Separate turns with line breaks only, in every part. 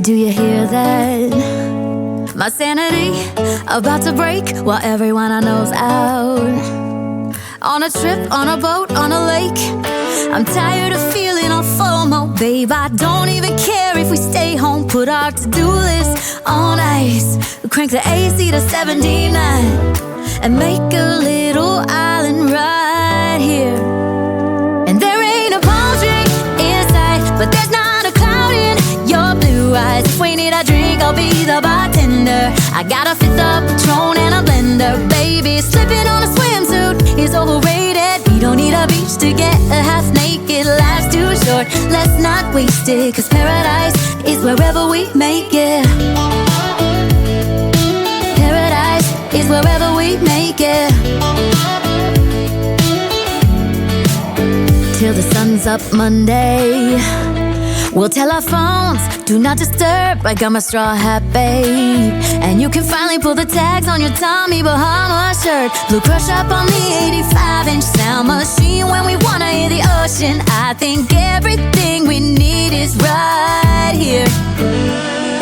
Do you hear that? My sanity about to break while everyone I know's out. On a trip, on a boat, on a lake. I'm tired of feeling all FOMO, babe. I don't even care if we stay home. Put our to-do list on ice. Crank the AC to 79 and make a little island right here. And there ain't a palm tree in sight, but there's not a cloud in your blue eyes. If we need a drink, I'll be the bartender. I got a fifth of Patron and a blender. Baby, slipping on a swimsuit is overrated. We don't need a beach to get a half naked. Life's too short, let's not waste it. Cause paradise is wherever we make it. Paradise is wherever we make it. Till the sun's up Monday, we'll tell our phones, do not disturb. I got my straw hat, babe. And you can finally pull the tags on your Tommy Bahama shirt. Blue crush up on the 85-inch sound machine. When we wanna hear the ocean, I think everything we need is right here.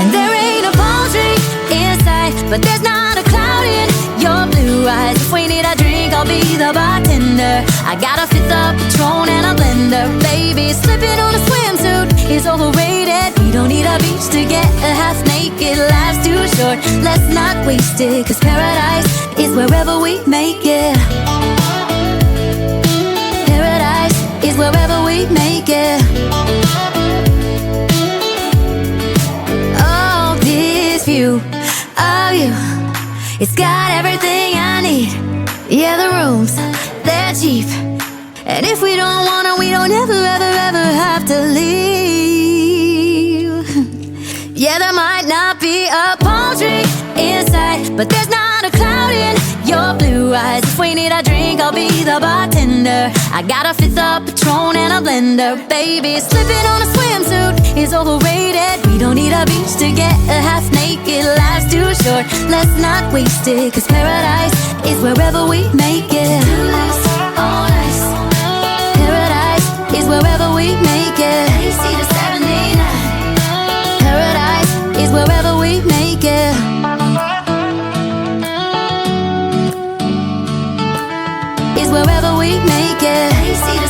And there ain't a palm tree in sight, but there's not a cloud in your blue eyes. If we need a drink, I'll be the bartender. I got a fifth of Patron and a blender. Baby, slipping on a swimsuit is overrated. We don't need a beach to get a half naked. Life's too short, let's not waste it. Cause paradise is wherever we make it. Paradise is wherever we make it. Oh, this view of you, it's got everything I need. Yeah, the rooms, they're cheap. And if we don't wanna, we don't ever, ever, ever have to leave. Yeah, there might not be a palm tree in sight, but there's not a cloud in your blue eyes. If we need a drink, I'll be the bartender. I got a fifth of Patron and a blender. Baby, slipping on a swimsuit is overrated. We don't need a beach to get a half naked. Life's too short, let's not waste it. Cause paradise is wherever we make it. On ice. Paradise is wherever we make it. AC to 79. Paradise is wherever we make it. Is wherever we make it. AC to